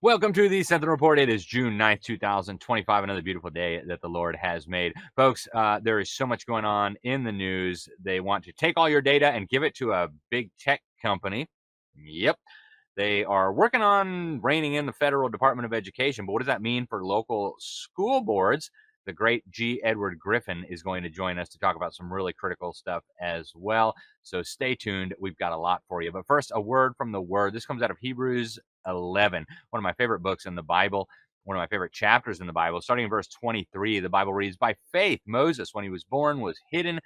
Welcome to the Sentinel Report. It is June 9th, 2025, another beautiful day that the Lord has made. Folks, there is so much going on in the news. They want to take all your data and give it to a big tech company. Yep. They are working on reining in the Federal Department of Education, but what does that mean for local school boards? The great G. Edward Griffin is going to join us to talk about some really critical stuff as well. So stay tuned. We've got a lot for you. But first, a word from the Word. This comes out of Hebrews 11, one of my favorite books in the Bible, one of my favorite chapters in the Bible. Starting in verse 23, the Bible reads, "By faith, Moses, when he was born, was hidden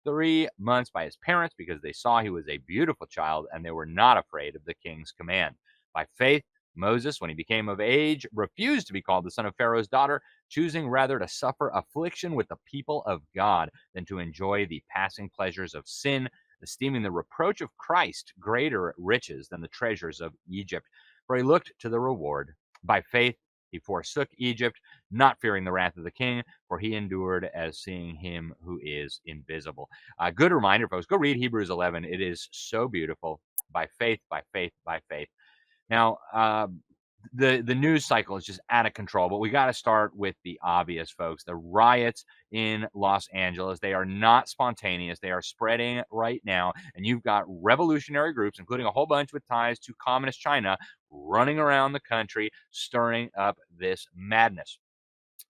3 months by his parents because they saw he was a beautiful child and they were not afraid of the king's command. By faith, Moses, when he became of age, refused to be called the son of Pharaoh's daughter, choosing rather to suffer affliction with the people of God than to enjoy the passing pleasures of sin, esteeming the reproach of Christ greater riches than the treasures of Egypt. For he looked to the reward. By faith, he forsook Egypt, not fearing the wrath of the king, for he endured as seeing him who is invisible." Good reminder, folks. Go read Hebrews 11. It is so beautiful. By faith, by faith, by faith. Now, the news cycle is just out of control, but we got to start with the obvious, folks. The riots in Los Angeles, they are not spontaneous. They are spreading right now, and you've got revolutionary groups, including a whole bunch with ties to communist China, running around the country, stirring up this madness.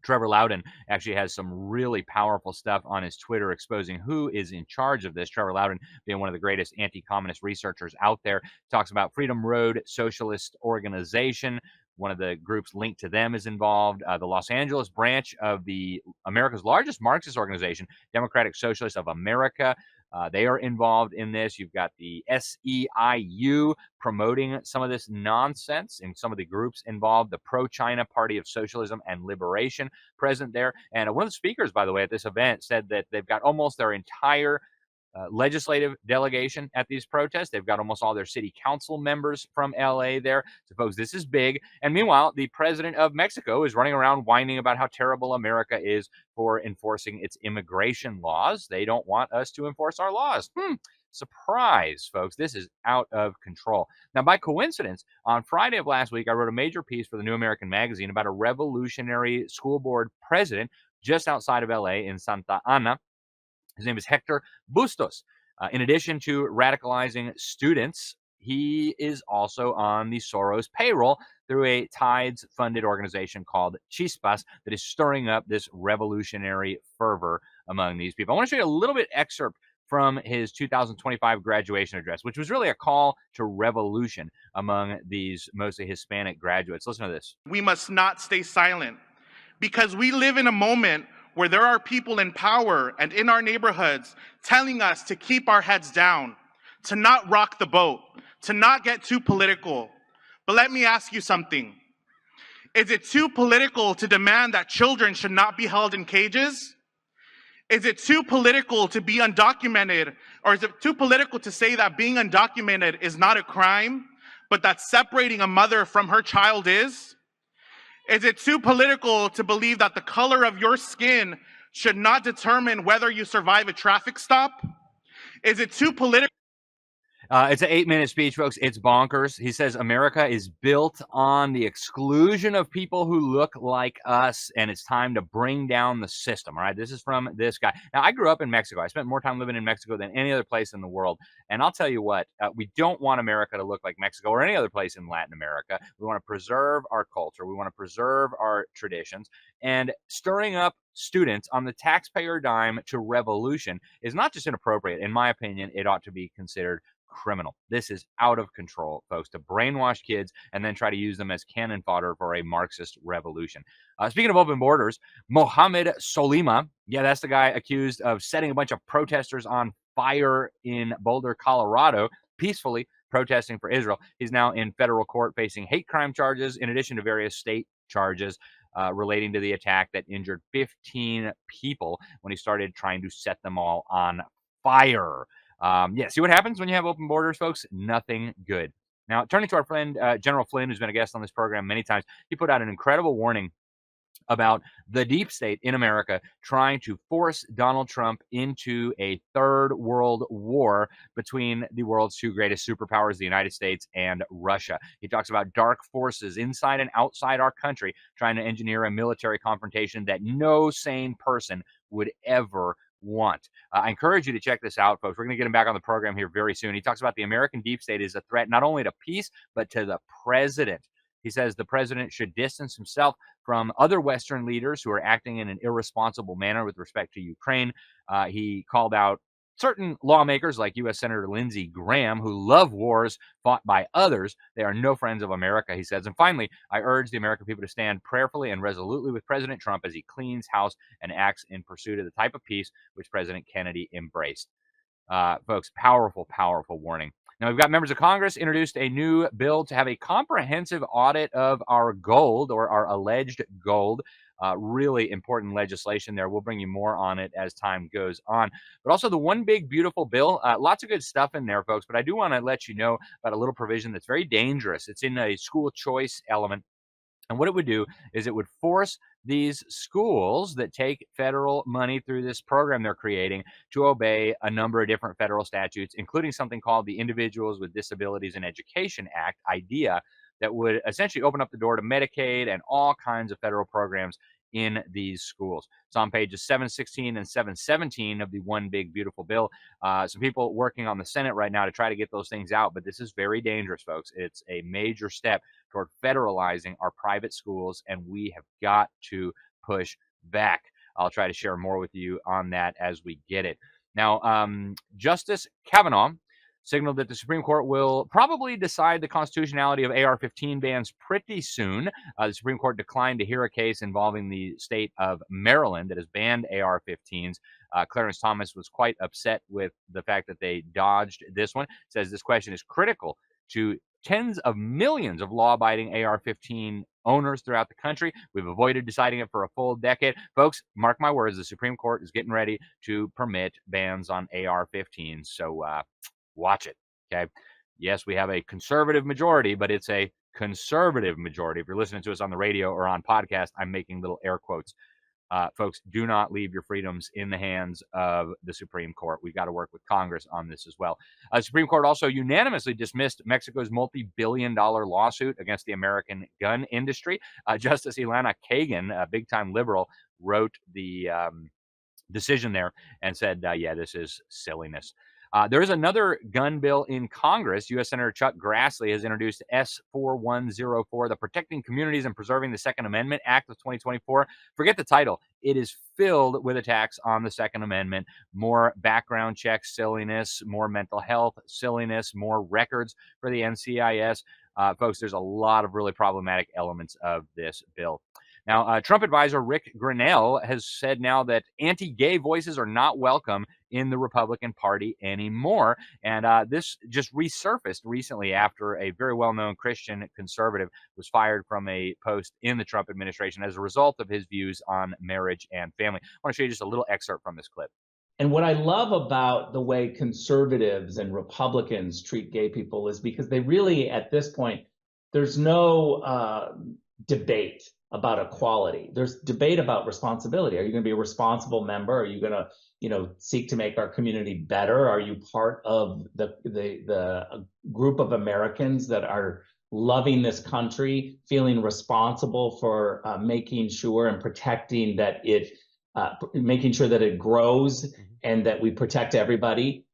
Trevor Loudon actually has some really powerful stuff on his Twitter exposing who is in charge of this. Trevor Loudon, being one of the greatest anti-communist researchers out there, talks about Freedom Road Socialist Organization. One of the groups linked to them is involved. The Los Angeles branch of the America's largest Marxist organization, Democratic Socialists of America. They are involved in this. You've got the SEIU promoting some of this nonsense, and some of the groups involved, the Pro-China Party of Socialism and Liberation present there. And one of the speakers, by the way, at this event said that they've got almost their entire legislative delegation at these protests. They've got almost all their city council members from LA there. So, folks, this is big. And meanwhile, the president of Mexico is running around whining about how terrible America is for enforcing its immigration laws. They don't want us to enforce our laws. Surprise, folks. This is out of control. Now, by coincidence, on Friday of last week, I wrote a major piece for the New American Magazine about a revolutionary school board president just outside of LA in Santa Ana. His name is Hector Bustos. In addition to radicalizing students, he is also on the Soros payroll through a Tides-funded organization called Chispas that is stirring up this revolutionary fervor among these people. I want to show you a little bit excerpt from his 2025 graduation address, which was really a call to revolution among these mostly Hispanic graduates. Listen to this. "We must not stay silent because we live in a moment where there are people in power and in our neighborhoods telling us to keep our heads down, to not rock the boat, to not get too political. But let me ask you something. Is it too political to demand that children should not be held in cages? Is it too political to be undocumented? Or is it too political to say that being undocumented is not a crime, but that separating a mother from her child is? Is it too political to believe that the color of your skin should not determine whether you survive a traffic stop? Is it too political?" It's an 8-minute speech, folks. It's bonkers. He says America is built on the exclusion of people who look like us, and it's time to bring down the system. All right, this is from this guy. Now, I grew up in Mexico. I spent more time living in Mexico than any other place in the world. And I'll tell you what, we don't want America to look like Mexico or any other place in Latin America. We want to preserve our culture. We want to preserve our traditions. And stirring up students on the taxpayer dime to revolution is not just inappropriate. In my opinion, it ought to be considered criminal. This is out of control, folks, to brainwash kids and then try to use them as cannon fodder for a Marxist revolution. Speaking of open borders, Mohammed Solima, yeah, that's the guy accused of setting a bunch of protesters on fire in Boulder, Colorado, peacefully protesting for Israel. He's now in federal court facing hate crime charges in addition to various state charges relating to the attack that injured 15 people when he started trying to set them all on fire. See what happens when you have open borders, folks? Nothing good. Now, turning to our friend General Flynn, who's been a guest on this program many times, he put out an incredible warning about the deep state in America trying to force Donald Trump into a third world war between the world's two greatest superpowers, the United States and Russia. He talks about dark forces inside and outside our country trying to engineer a military confrontation that no sane person would ever want. I encourage you to check this out, folks. We're going to get him back on the program here very soon. He talks about the American deep state is a threat not only to peace, but to the president. He says the president should distance himself from other Western leaders who are acting in an irresponsible manner with respect to Ukraine. He called out certain lawmakers like U.S. Senator Lindsey Graham who love wars fought by others. They are no friends of America, he says. And finally, I urge the American people to stand prayerfully and resolutely with President Trump as he cleans house and acts in pursuit of the type of peace which President Kennedy embraced. Folks, powerful, powerful warning. Now, we've got members of Congress introduced a new bill to have a comprehensive audit of our gold or our alleged gold. Really important legislation there. We'll bring you more on it as time goes on. But also the one big beautiful bill, lots of good stuff in there, folks. But I do want to let you know about a little provision that's very dangerous. It's in a school choice element. And what it would do is it would force these schools that take federal money through this program they're creating to obey a number of different federal statutes, including something called the Individuals with Disabilities in Education Act, IDEA, that would essentially open up the door to Medicaid and all kinds of federal programs in these schools. It's on pages 716 and 717 of the One Big Beautiful Bill. Some people working on the Senate right now to try to get those things out, but this is very dangerous, folks. It's a major step toward federalizing our private schools, and we have got to push back. I'll try to share more with you on that as we get it. Now, Justice Kavanaugh signaled that the Supreme Court will probably decide the constitutionality of AR-15 bans pretty soon. The Supreme Court declined to hear a case involving the state of Maryland that has banned AR-15s. Clarence Thomas was quite upset with the fact that they dodged this one. Says this question is critical to tens of millions of law-abiding AR-15 owners throughout the country. We've avoided deciding it for a full decade. Folks, mark my words, the Supreme Court is getting ready to permit bans on AR-15s. So watch it, okay? Yes, we have a conservative majority, but it's a conservative majority. If you're listening to us on the radio or on podcast, I'm making little air quotes. Folks, do not leave your freedoms in the hands of the Supreme Court. We've got to work with Congress on this as well. The Supreme Court also unanimously dismissed Mexico's multi-billion-dollar lawsuit against the American gun industry. Justice Elena Kagan, a big-time liberal, wrote the decision there and said, yeah, this is silliness. There is another gun bill in Congress. U.S. Senator Chuck Grassley has introduced S4104, the Protecting Communities and Preserving the Second Amendment Act of 2024. Forget the title. It is filled with attacks on the Second Amendment. More background checks, silliness, more mental health, silliness, more records for the NCIS. Folks, there's a lot of really problematic elements of this bill. Now, Trump advisor Rick Grinnell has said now that anti-gay voices are not welcome in the Republican Party anymore. And this just resurfaced recently after a very well-known Christian conservative was fired from a post in the Trump administration as a result of his views on marriage and family. I want to show you just a little excerpt from this clip. And what I love about the way conservatives and Republicans treat gay people is because they really, at this point, there's no debate about equality. There's debate about responsibility. Are you going to be a responsible member? Are you going to, seek to make our community better? Are you part of the group of Americans that are loving this country, feeling responsible for making sure and protecting that making sure that it grows and that we protect everybody?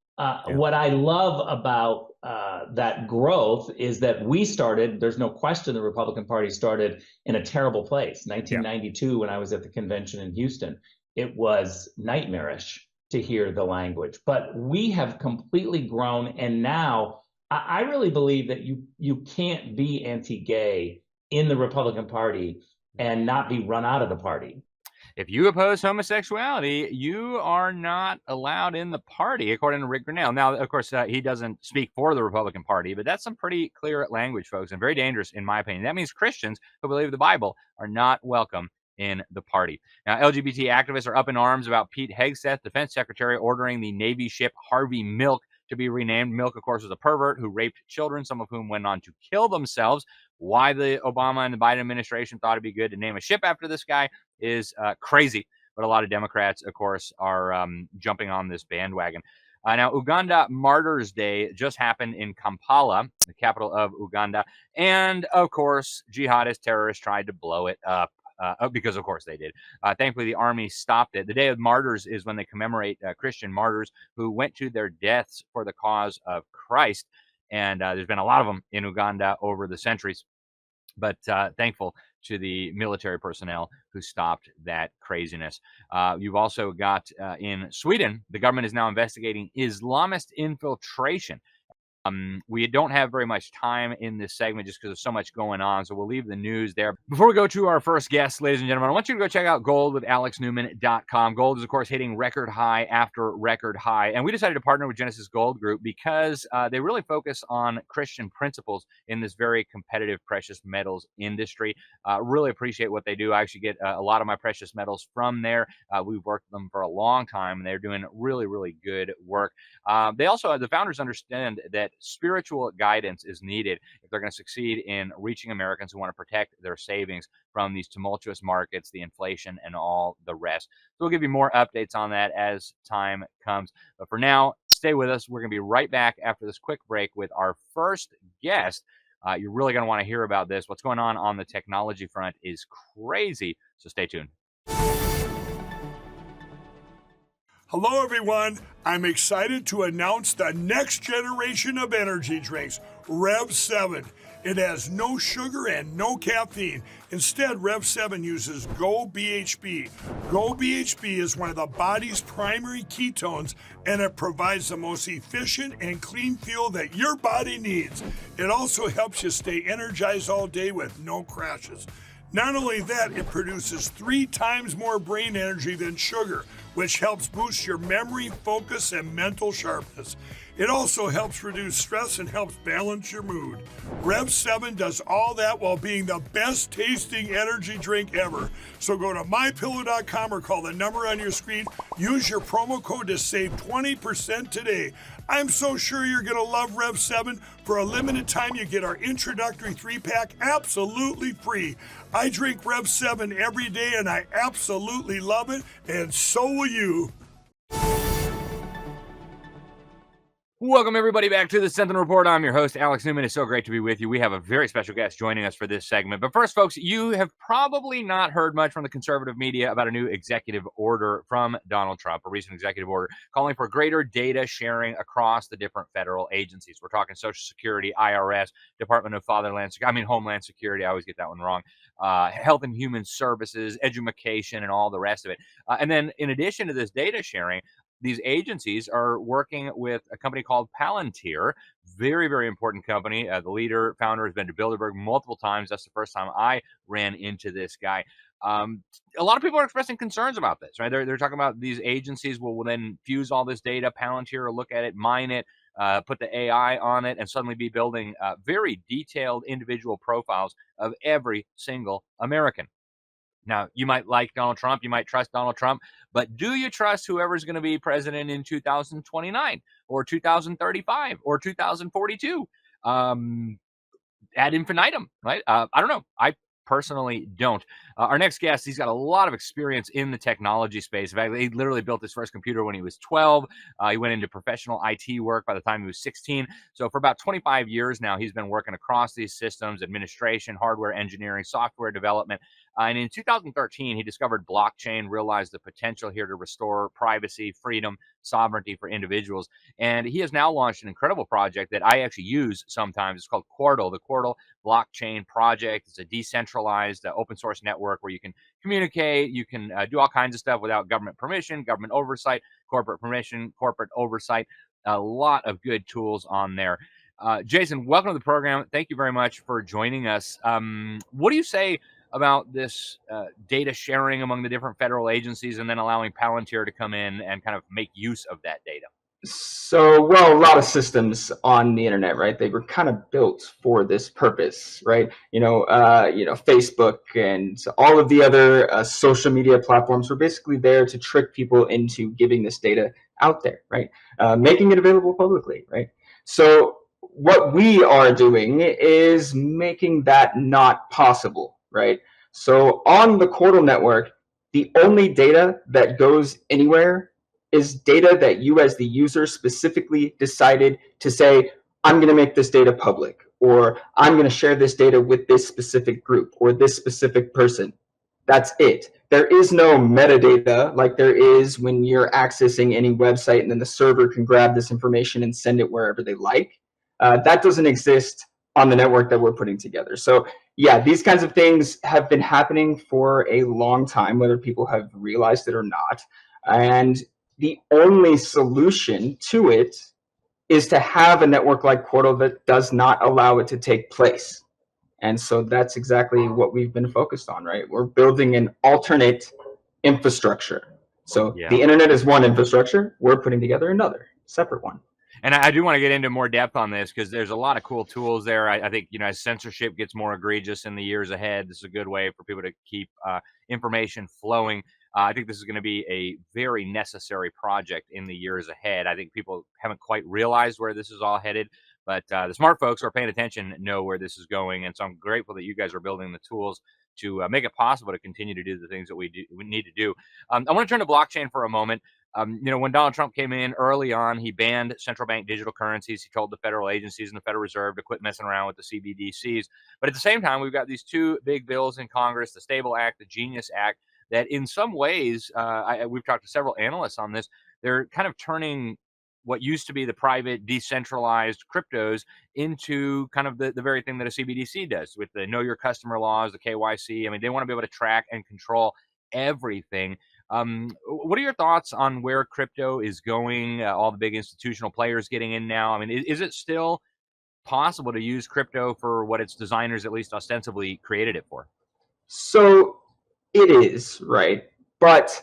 What I love about that growth is that we started, there's no question the Republican Party started in a terrible place. 1992, when I was at the convention in Houston, it was nightmarish to hear the language. But we have completely grown, and now I really believe that you can't be anti-gay in the Republican Party and not be run out of the party. If you oppose homosexuality, you are not allowed in the party, according to Rick Grinnell. Now, of course, he doesn't speak for the Republican Party, but that's some pretty clear language, folks, and very dangerous, in my opinion. That means Christians who believe the Bible are not welcome in the party. Now, LGBT activists are up in arms about Pete Hegseth, Defense Secretary, ordering the Navy ship Harvey Milk to be renamed. Milk, of course, was a pervert who raped children, some of whom went on to kill themselves. Why the Obama and the Biden administration thought it'd be good to name a ship after this guy is crazy. But a lot of Democrats, of course, are jumping on this bandwagon. Now, Uganda Martyrs Day just happened in Kampala, the capital of Uganda. And, of course, jihadist terrorists tried to blow it up. Because, of course, they did. Thankfully, the army stopped it. The Day of Martyrs is when they commemorate Christian martyrs who went to their deaths for the cause of Christ. And there's been a lot of them in Uganda over the centuries. But thankful to the military personnel who stopped that craziness. You've also got in Sweden, the government is now investigating Islamist infiltration. We don't have very much time in this segment just because there's so much going on, so we'll leave the news there. Before we go to our first guest, ladies and gentlemen, I want you to go check out gold with alexnewman.com. Gold is, of course, hitting record high after record high, and we decided to partner with Genesis Gold Group because they really focus on Christian principles in this very competitive precious metals industry. Really appreciate what they do. I actually get a lot of my precious metals from there. We've worked with them for a long time, and they're doing really, really good work. They also, the founders understand that spiritual guidance is needed if they're going to succeed in reaching Americans who want to protect their savings from these tumultuous markets, the inflation, and all the rest. So we'll give you more updates on that as time comes. But for now, stay with us. We're going to be right back after this quick break with our first guest. You're really going to want to hear about this. What's going on the technology front is crazy. So stay tuned. Hello, everyone. I'm excited to announce the next generation of energy drinks, Rev 7. It has no sugar and no caffeine. Instead, Rev 7 uses Go BHB. Go BHB is one of the body's primary ketones, and it provides the most efficient and clean fuel that your body needs. It also helps you stay energized all day with no crashes. Not only that, it produces 3 times more brain energy than sugar, which helps boost your memory, focus, and mental sharpness. It also helps reduce stress and helps balance your mood. Rev 7 does all that while being the best tasting energy drink ever. So go to mypillow.com or call the number on your screen. Use your promo code to save 20% today. I'm so sure you're going to love Rev 7. For a limited time, you get our introductory 3-pack absolutely free. I drink Rev 7 every day, and I absolutely love it, and so will you. Welcome, everybody, back to the Sentinel Report. I'm your host, Alex Newman. It's so great to be with you. We have a very special guest joining us for this segment. But first, folks, you have probably not heard much from the conservative media about a new executive order from Donald Trump, a recent executive order calling for greater data sharing across the different federal agencies. We're talking Social Security, IRS, Department of Homeland Security. I always get that one wrong. Health and Human Services, education, and all the rest of it. And then in addition to this data sharing, these agencies are working with a company called Palantir, very, very important company. The founder has been to Bilderberg multiple times. That's the first time I ran into this guy. A lot of people are expressing concerns about this, right? They're talking about these agencies will then fuse all this data. Palantir will look at it, mine it, put the AI on it, and suddenly be building very detailed individual profiles of every single American. Now, you might like Donald Trump, you might trust Donald Trump, but do you trust whoever's going to be president in 2029 or 2035 or 2042? Ad infinitum, right? I don't know. I personally don't. Our next guest, he's got a lot of experience in the technology space. In fact, he literally built his first computer when he was 12. He went into professional IT work by the time he was 16. So for about 25 years now, he's been working across these systems, administration, hardware engineering, software development. And in 2013, he discovered blockchain, realized the potential here to restore privacy, freedom, sovereignty for individuals. And he has now launched an incredible project that I actually use sometimes. It's called Qortal, the Qortal Blockchain Project. It's a decentralized open source network where you can communicate, you can do all kinds of stuff without government permission, government oversight, corporate permission, corporate oversight. A lot of good tools on there. Jason, welcome to the program. Thank you very much for joining us. What do you say about this data sharing among the different federal agencies and then allowing Palantir to come in and kind of make use of that data? So, well, a lot of systems on the internet, right? They were kind of built for this purpose, right? Facebook and all of the other social media platforms were basically there to trick people into giving this data out there, right? Making it available publicly, right? So what we are doing is making that not possible, right? So on the Qortal network, the only data that goes anywhere is data that you as the user specifically decided to say, I'm going to make this data public, or I'm going to share this data with this specific group or this specific person. That's it. There is no metadata like there is when you're accessing any website and then the server can grab this information and send it wherever they like. That doesn't exist on the network that we're putting together. So yeah, these kinds of things have been happening for a long time, whether people have realized it or not. And the only solution to it is to have a network like Qortal that does not allow it to take place. And so that's exactly what we've been focused on, right? We're building an alternate infrastructure. So the internet is one infrastructure. We're putting together another separate one. And I do want to get into more depth on this because there's a lot of cool tools there. I think, you know, as censorship gets more egregious in the years ahead, this is a good way for people to keep information flowing. I think this is going to be a very necessary project in the years ahead. I think people haven't quite realized where this is all headed, but the smart folks who are paying attention know where this is going. And so I'm grateful that you guys are building the tools to make it possible to continue to do the things that we need to do. I want to turn to blockchain for a moment. You know, when Donald Trump came in early on, he banned central bank digital currencies. He told the federal agencies and the Federal Reserve to quit messing around with the CBDCs. But at the same time, we've got these two big bills in Congress, the Stable Act, the Genius Act, that in some ways, we've talked to several analysts on this, they're kind of turning what used to be the private decentralized cryptos into kind of the very thing that a CBDC does with the know your customer laws, the KYC. I mean, they want to be able to track and control everything. What are your thoughts on where crypto is going? All the big institutional players getting in now. I mean, is it still possible to use crypto for what its designers at least ostensibly created it for? So it is, right? But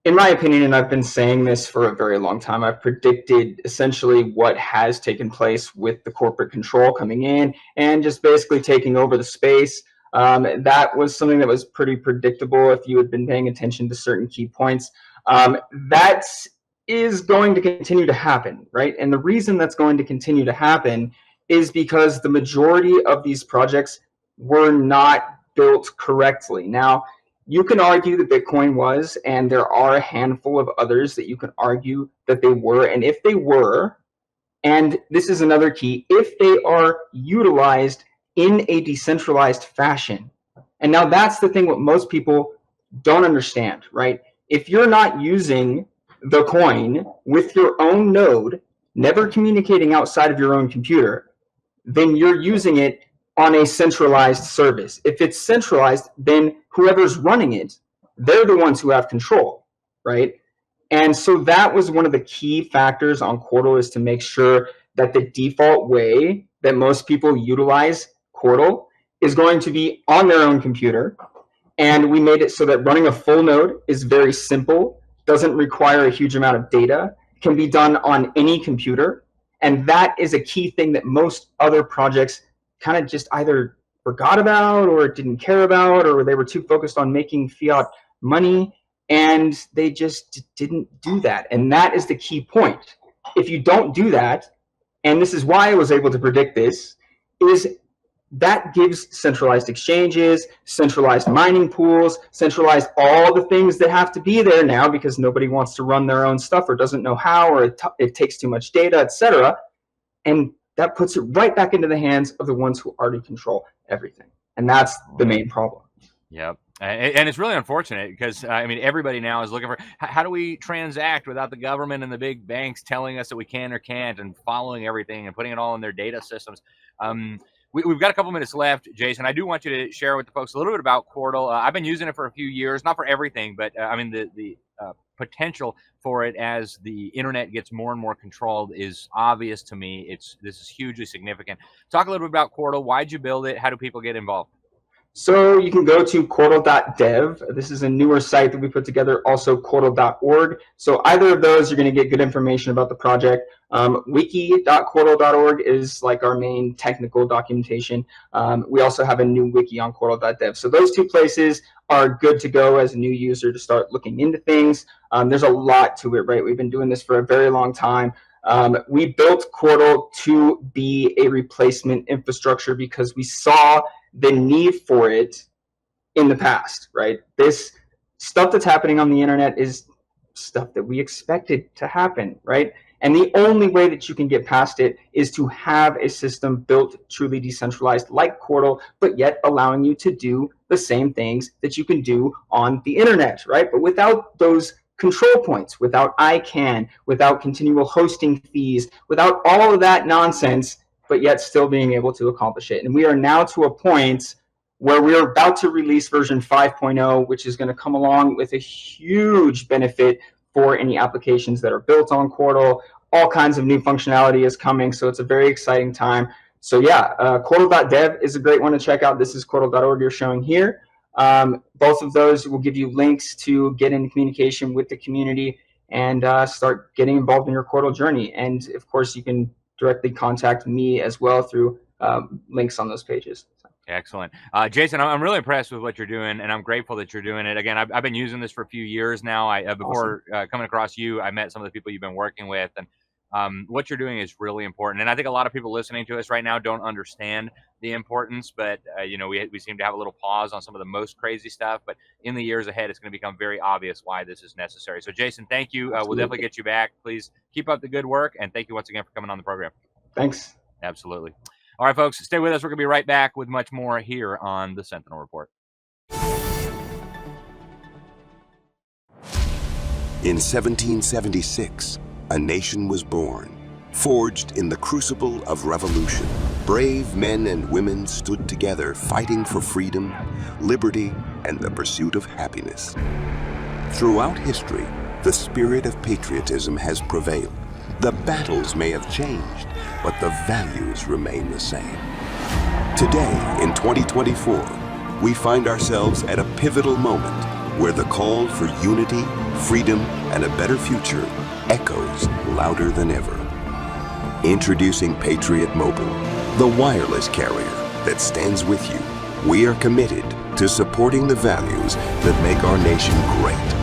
in my opinion, and I've been saying this for a very long time, I've predicted essentially what has taken place with the corporate control coming in and just basically taking over the space. That was something that was pretty predictable if you had been paying attention to certain key points. That is going to continue to happen, right? And the reason that's going to continue to happen is because the majority of these projects were not built correctly. Now, you can argue that Bitcoin was, and there are a handful of others that you can argue that they were. And if they were, and this is another key, if they are utilized in a decentralized fashion. And now that's the thing what most people don't understand, right? If you're not using the coin with your own node, never communicating outside of your own computer, then you're using it on a centralized service. If it's centralized, then whoever's running it, they're the ones who have control, right? And so that was one of the key factors on Qortal, is to make sure that the default way that most people utilize Qortal is going to be on their own computer. And we made it so that running a full node is very simple, doesn't require a huge amount of data, can be done on any computer. And that is a key thing that most other projects kind of just either forgot about or didn't care about, or they were too focused on making fiat money, and they just didn't do that. And that is the key point. If you don't do that, and this is why I was able to predict this, is that gives centralized exchanges, centralized mining pools, centralized all the things that have to be there now because nobody wants to run their own stuff or doesn't know how, or it takes too much data, etc. And that puts it right back into the hands of the ones who already control everything. And that's the main problem. Yep. And it's really unfortunate because, I mean, everybody now is looking for, how do we transact without the government and the big banks telling us that we can or can't, and following everything and putting it all in their data systems. We've got a couple minutes left, Jason. I do want you to share with the folks a little bit about Qortal. I've been using it for a few years, not for everything, but I mean, the potential for it as the internet gets more and more controlled is obvious to me. This is hugely significant. Talk a little bit about Qortal. Why'd you build it? How do people get involved? So you can go to Qortal.dev. This is a newer site that we put together, also Qortal.org. So either of those, you're going to get good information about the project. Wiki.Qortal.org is like our main technical documentation. We also have a new wiki on Qortal.dev. So those two places are good to go as a new user to start looking into things. There's a lot to it, right? We've been doing this for a very long time. We built Qortal to be a replacement infrastructure because we saw the need for it in the past, right? This stuff that's happening on the internet is stuff that we expected to happen, right? And the only way that you can get past it is to have a system built truly decentralized like Qortal, but yet allowing you to do the same things that you can do on the internet, right? But without those control points, without ICANN, without continual hosting fees, without all of that nonsense, but yet still being able to accomplish it. And we are now to a point where we're about to release version 5.0, which is going to come along with a huge benefit for any applications that are built on Qortal. All kinds of new functionality is coming, so it's a very exciting time. So yeah, Qortal.dev is a great one to check out. This is Qortal.org you're showing here. Both of those will give you links to get in communication with the community and start getting involved in your Qortal journey. And of course, you can directly contact me as well through links on those pages. Excellent. Jason, I'm really impressed with what you're doing, and I'm grateful that you're doing it. Again, I've been using this for a few years now. Before coming across you, I met some of the people you've been working with, and what you're doing is really important. And I think a lot of people listening to us right now don't understand the importance, but we seem to have a little pause on some of the most crazy stuff. But in the years ahead, it's going to become very obvious why this is necessary. So, Jason, thank you. We'll definitely get you back. Please keep up the good work, and thank you once again for coming on the program. Thanks. Absolutely. All right, folks, stay with us. We're going to be right back with much more here on the Sentinel Report. In 1776, a nation was born, forged in the crucible of revolution. Brave men and women stood together fighting for freedom, liberty, and the pursuit of happiness. Throughout history, the spirit of patriotism has prevailed. The battles may have changed, but the values remain the same. Today, in 2024, we find ourselves at a pivotal moment where the call for unity, freedom, and a better future echoes louder than ever. Introducing Patriot Mobile, the wireless carrier that stands with you. We are committed to supporting the values that make our nation great.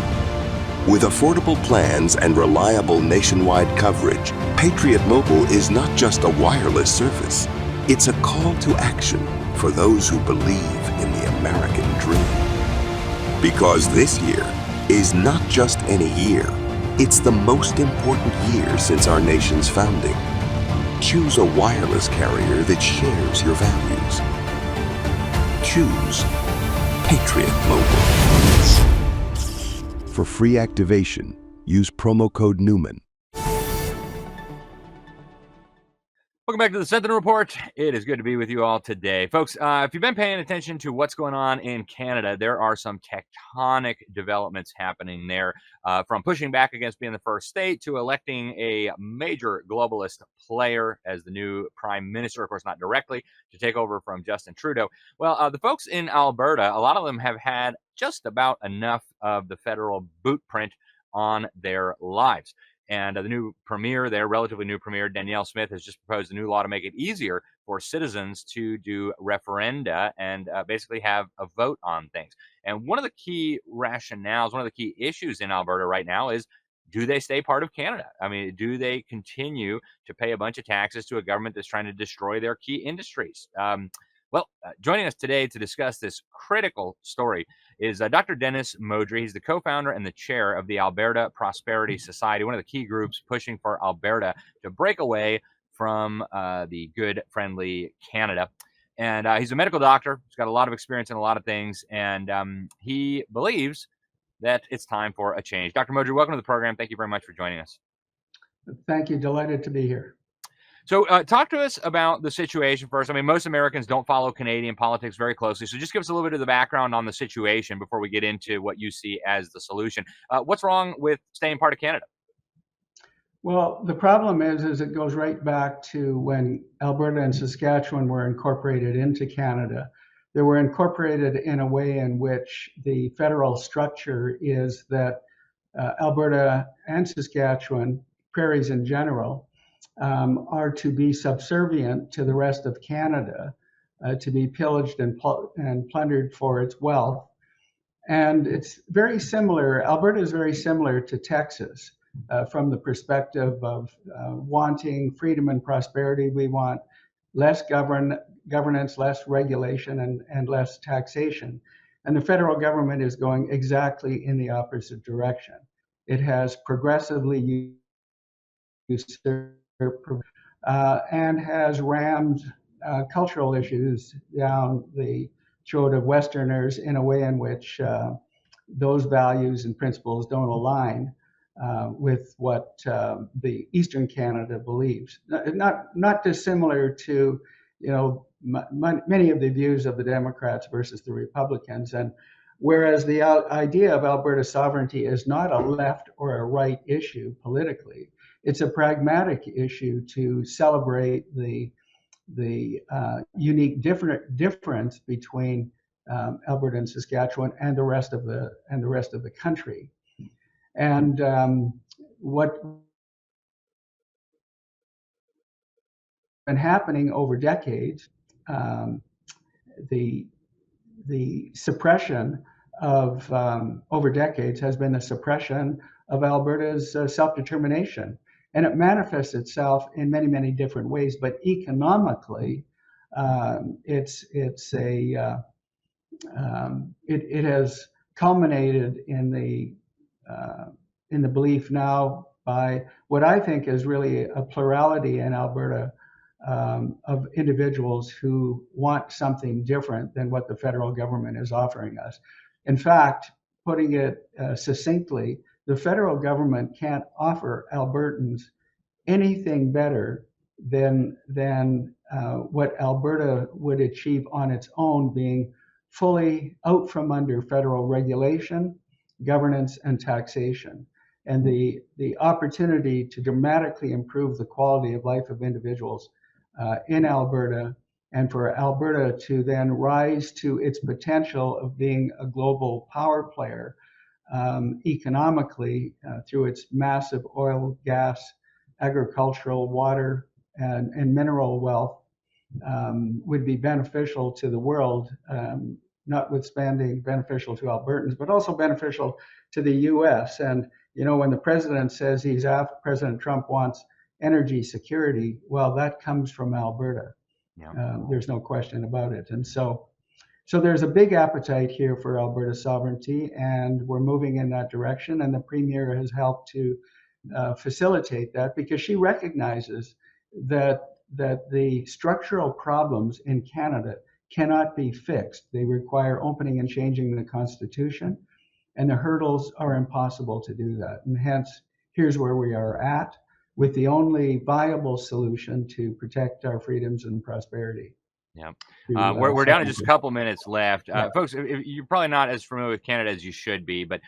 With affordable plans and reliable nationwide coverage, Patriot Mobile is not just a wireless service. It's a call to action for those who believe in the American dream. Because this year is not just any year, it's the most important year since our nation's founding. Choose a wireless carrier that shares your values. Choose Patriot Mobile. For free activation, use promo code Newman. Welcome back to the Sentinel Report. It is good to be with you all today. Folks, if you've been paying attention to what's going on in Canada, there are some tectonic developments happening there, from pushing back against being the first state to electing a major globalist player as the new prime minister, of course, not directly, to take over from Justin Trudeau. Well, the folks in Alberta, a lot of them have had just about enough of the federal boot print on their lives. And the new premier there, relatively new premier, Danielle Smith, has just proposed a new law to make it easier for citizens to do referenda and basically have a vote on things. And one of the key rationales, one of the key issues in Alberta right now is, do they stay part of Canada? I mean, do they continue to pay a bunch of taxes to a government that's trying to destroy their key industries? Joining us today to discuss this critical story is Dr. Dennis Modry. He's the co-founder and the chair of the Alberta Prosperity Society, one of the key groups pushing for Alberta to break away from the good, friendly Canada. And he's a medical doctor. He's got a lot of experience in a lot of things, and he believes that it's time for a change. Dr. Modry, welcome to the program. Thank you very much for joining us. Thank you. Delighted to be here. So talk to us about the situation first. I mean, most Americans don't follow Canadian politics very closely. So just give us a little bit of the background on the situation before we get into what you see as the solution. What's wrong with staying part of Canada? Well, the problem is it goes right back to when Alberta and Saskatchewan were incorporated into Canada. They were incorporated in a way in which the federal structure is that Alberta and Saskatchewan, prairies in general, are to be subservient to the rest of Canada, to be pillaged and plundered for its wealth. And it's very similar. Alberta is very similar to Texas. from the perspective of wanting freedom and prosperity. We want less governance, less regulation, and less taxation. And the federal government is going exactly in the opposite direction. It has progressively usurped and has rammed cultural issues down the throat of Westerners in a way in which those values and principles don't align with what the Eastern Canada believes. Not dissimilar to, many of the views of the Democrats versus the Republicans. And whereas the idea of Alberta sovereignty is not a left or a right issue politically, it's a pragmatic issue to celebrate the unique difference between Alberta and Saskatchewan and the rest of the country. And what been happening over decades, the suppression of over decades has been the suppression of Alberta's self-determination. And it manifests itself in many, many different ways. But economically, it has culminated in the belief now by what I think is really a plurality in Alberta of individuals who want something different than what the federal government is offering us. In fact, putting it succinctly, the federal government can't offer Albertans anything better than what Alberta would achieve on its own, being fully out from under federal regulation, governance, and taxation. And the opportunity to dramatically improve the quality of life of individuals in Alberta, and for Alberta to then rise to its potential of being a global power player economically through its massive oil, gas, agricultural, water, and mineral wealth would be beneficial to the world, notwithstanding beneficial to Albertans, but also beneficial to the U.S. And, when the president says President Trump wants energy security, well, that comes from Alberta. Yeah. There's no question about it. And so there's a big appetite here for Alberta sovereignty, and we're moving in that direction. And the Premier has helped to facilitate that, because she recognizes that the structural problems in Canada cannot be fixed. They require opening and changing the Constitution, and the hurdles are impossible to do that. And hence, here's where we are at, with the only viable solution to protect our freedoms and prosperity. Yeah, we're down to just a couple minutes left. Folks, you're probably not as familiar with Canada as you should be, but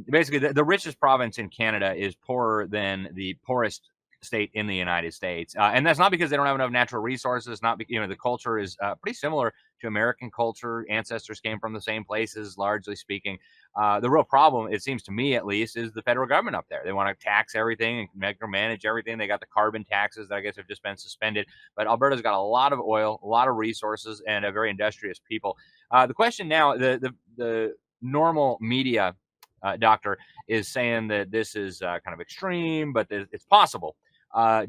basically the richest province in Canada is poorer than the poorest state in the United States. And that's not because they don't have enough natural resources, not because, the culture is pretty similar to American culture. Ancestors came from the same places, largely speaking. The real problem, it seems to me at least, is the federal government up there. They want to tax everything and micromanage everything. They got the carbon taxes that I guess have just been suspended. But Alberta's got a lot of oil, a lot of resources, and a very industrious people. The question now, the normal media doctor is saying that this is kind of extreme, but it's possible.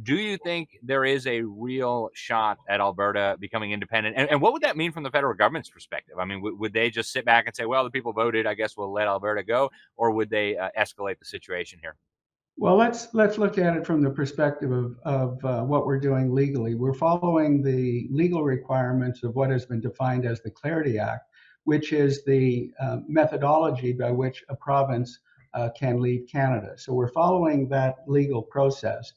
Do you think there is a real shot at Alberta becoming independent? And what would that mean from the federal government's perspective? I mean, would they just sit back and say, well, the people voted, I guess we'll let Alberta go? Or would they escalate the situation here? Well, let's look at it from the perspective of what we're doing legally. We're following the legal requirements of what has been defined as the Clarity Act, which is the methodology by which a province can leave Canada. So we're following that legal process.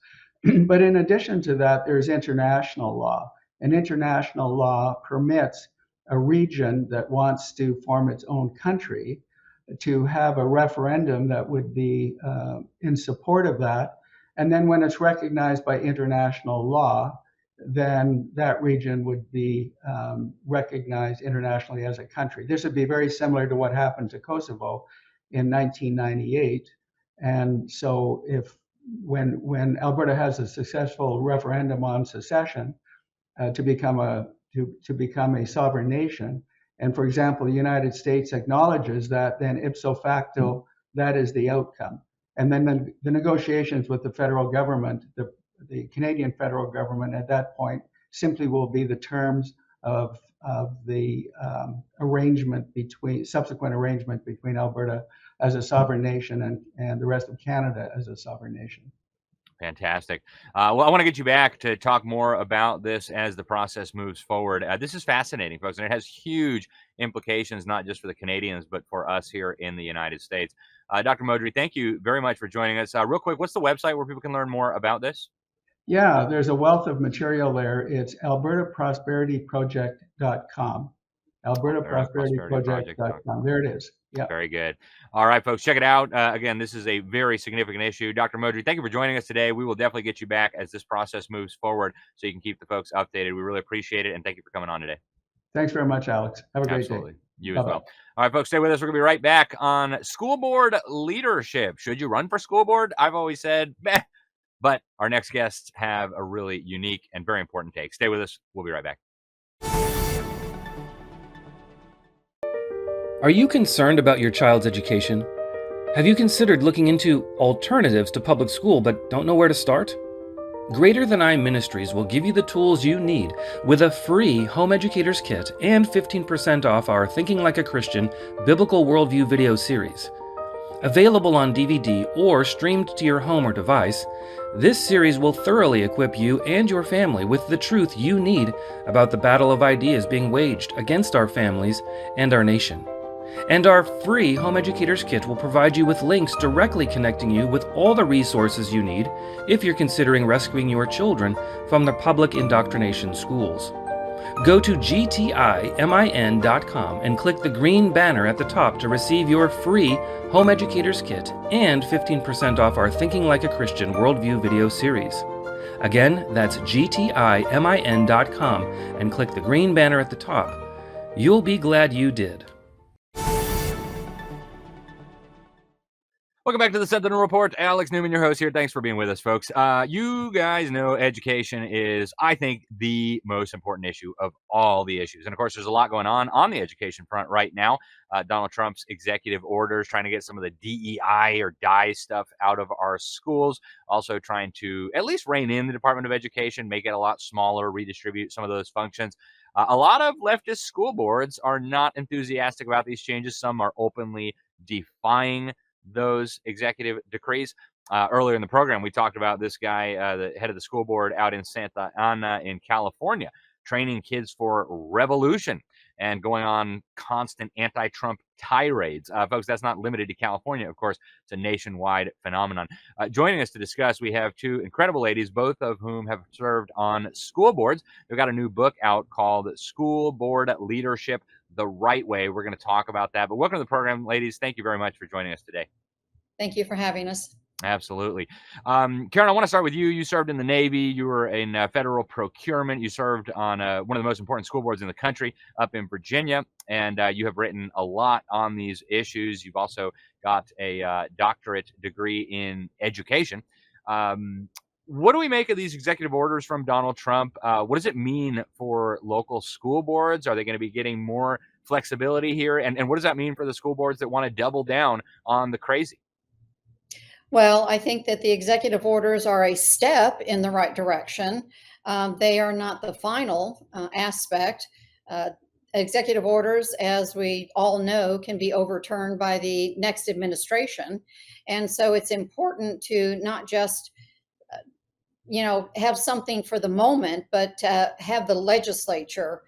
But in addition to that, there's international law. And international law permits a region that wants to form its own country to have a referendum that would be in support of that. And then when it's recognized by international law, then that region would be recognized internationally as a country. This would be very similar to what happened to Kosovo in 1998. And so when Alberta has a successful referendum on secession to become a sovereign nation, and for example, the United States acknowledges that, then ipso facto, that is the outcome. And then the negotiations with the federal government, the Canadian federal government at that point simply will be the terms of the subsequent arrangement between Alberta as a sovereign nation and the rest of Canada as a sovereign nation. Fantastic. Well, I want to get you back to talk more about this as the process moves forward. This is fascinating, folks, and it has huge implications, not just for the Canadians, but for us here in the United States. Dr. Modry, thank you very much for joining us. Real quick, what's the website where people can learn more about this? Yeah, there's a wealth of material there. It's albertaprosperityproject.com. albertaprosperityproject.com. There it is. Yeah. Very good. All right, folks, check it out. Again, this is a very significant issue. Dr. Modry, thank you for joining us today. We will definitely get you back as this process moves forward so you can keep the folks updated. We really appreciate it, and thank you for coming on today. Thanks very much, Alex. Have a great day. You as well. All right, folks, stay with us. We're going to be right back on school board leadership. Should you run for school board? I've always said, meh. But our next guests have a really unique and very important take. Stay with us. We'll be right back. Are you concerned about your child's education? Have you considered looking into alternatives to public school but don't know where to start? Greater Than I Ministries will give you the tools you need with a free Home Educators Kit and 15% off our Thinking Like a Christian Biblical Worldview video series. Available on DVD or streamed to your home or device, this series will thoroughly equip you and your family with the truth you need about the battle of ideas being waged against our families and our nation. And our free Home Educators Kit will provide you with links directly connecting you with all the resources you need if you're considering rescuing your children from the public indoctrination schools. Go to gtimin.com and click the green banner at the top to receive your free Home Educators Kit and 15% off our Thinking Like a Christian Worldview video series. Again, that's gtimin.com and click the green banner at the top. You'll be glad you did. Welcome back to the Sentinel Report. Alex Newman, your host here. Thanks for being with us, folks. You guys know education is, I think, the most important issue of all the issues. And, of course, there's a lot going on the education front right now. Donald Trump's executive orders trying to get some of the DEI or DIE stuff out of our schools. Also trying to at least rein in the Department of Education, make it a lot smaller, redistribute some of those functions. A lot of leftist school boards are not enthusiastic about these changes. Some are openly defying those executive decrees. Earlier in the program, we talked about this guy, the head of the school board out in Santa Ana in California, training kids for revolution and going on constant anti-Trump tirades. Folks, that's not limited to California. Of course, it's a nationwide phenomenon. Joining us to discuss, we have two incredible ladies, both of whom have served on school boards. They've got a new book out called School Board Leadership the Right Way. We're going to talk about that. But welcome to the program, ladies. Thank you very much for joining us today. Thank you for having us. Absolutely. Karen, I want to start with you. You served in the Navy. You were in federal procurement. You served on one of the most important school boards in the country up in Virginia. And you have written a lot on these issues. You've also got a doctorate degree in education. What do we make of these executive orders from Donald Trump? What does it mean for local school boards? Are they going to be getting more flexibility here? And what does that mean for the school boards that want to double down on the crazy? Well, I think that the executive orders are a step in the right direction. They are not the final aspect. Executive orders, as we all know, can be overturned by the next administration. And so it's important to not just have something for the moment, but have the legislature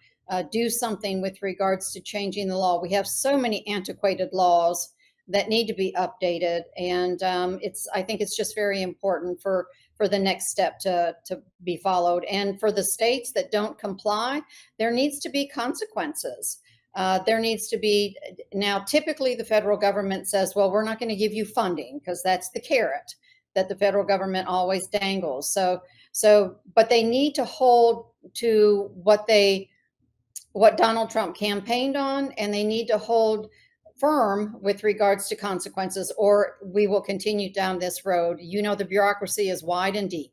do something with regards to changing the law. We have so many antiquated laws that need to be updated, and I think it's just very important for the next step to be followed. And for the states that don't comply, there needs to be consequences. There needs to be, now typically the federal government says, well, we're not going to give you funding because that's the carrot that the federal government always dangles. But they need to hold to what Donald Trump campaigned on, and they need to hold firm with regards to consequences, or we will continue down this road. The bureaucracy is wide and deep.